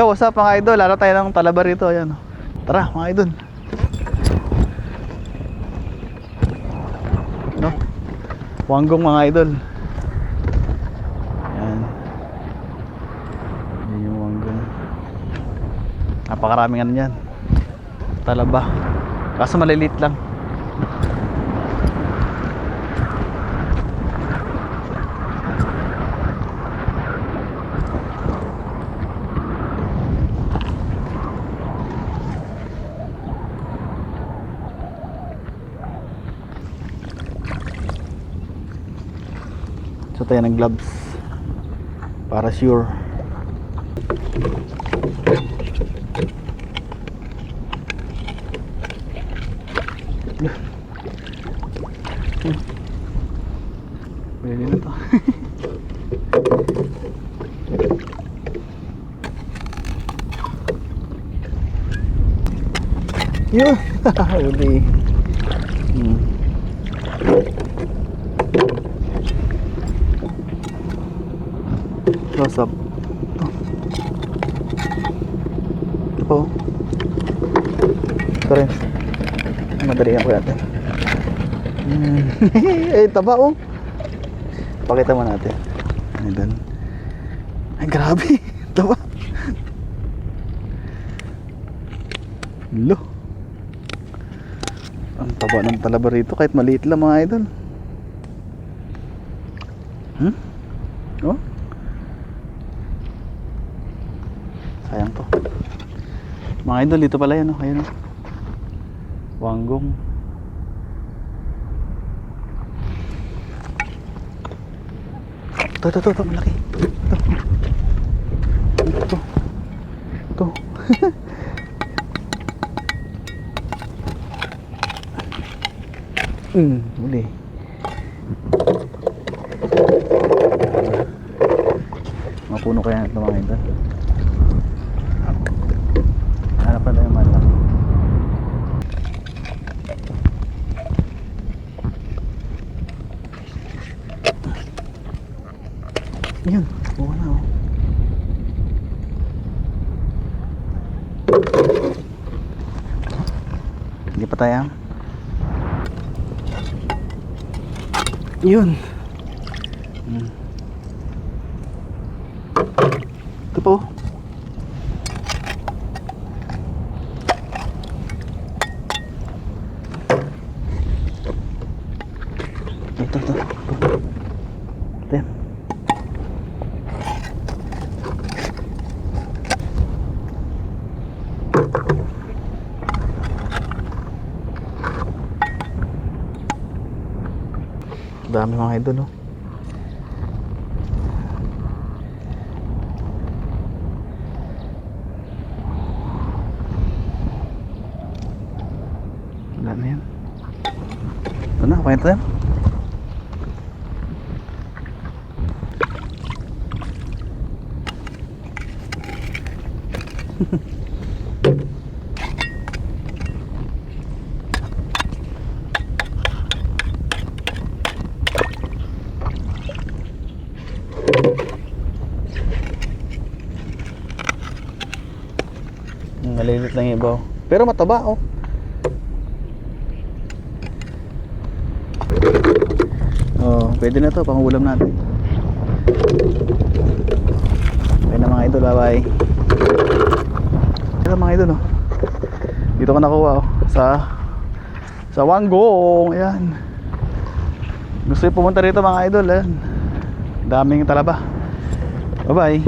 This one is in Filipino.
Yo, what's up mga idol? Lalo tayo ng talaba rito. Ayan. Tara mga idol. No? Wanggong mga idol. Ayan. Ayan yung wanggong. Napakaraming ano yan. Talaba. Kaso maliliit lang. So tayo ng gloves para sure. Pwede na to. Yun. Uli. Close up. Ito po. Ito rin. Madali ako yata. Eh, taba oh. Pakita mo natin. Ayan. Ay, grabe. Taba. Lo. Ang taba ng talaba rito kahit maliit lang mga idol. Oh. Sayang to. Mga idol, dito pala yan, oh. Ayun, oh. Wanggong. Ito, malaki. Ito. Uli. Mapuno kaya ito mga idol. Hanap na tayo malaki. Yun, buka na oh. Hindi pa tayo. Yun. Ito po. Ito. Ito. Dami mga idol, oh. Wala na yan. Ito na, kapain tayo. Malilit lang yung ibaw. Pero mataba oh. Oh, pwede na to pang ulam natin. Okay na mga idol, bye bye. Ito mga idol oh. Dito ko nakuha oh. Sa Wanggong. Ayan. Gusto yung pumunta rito mga idol. Ayan. Daming talaba. Bye bye.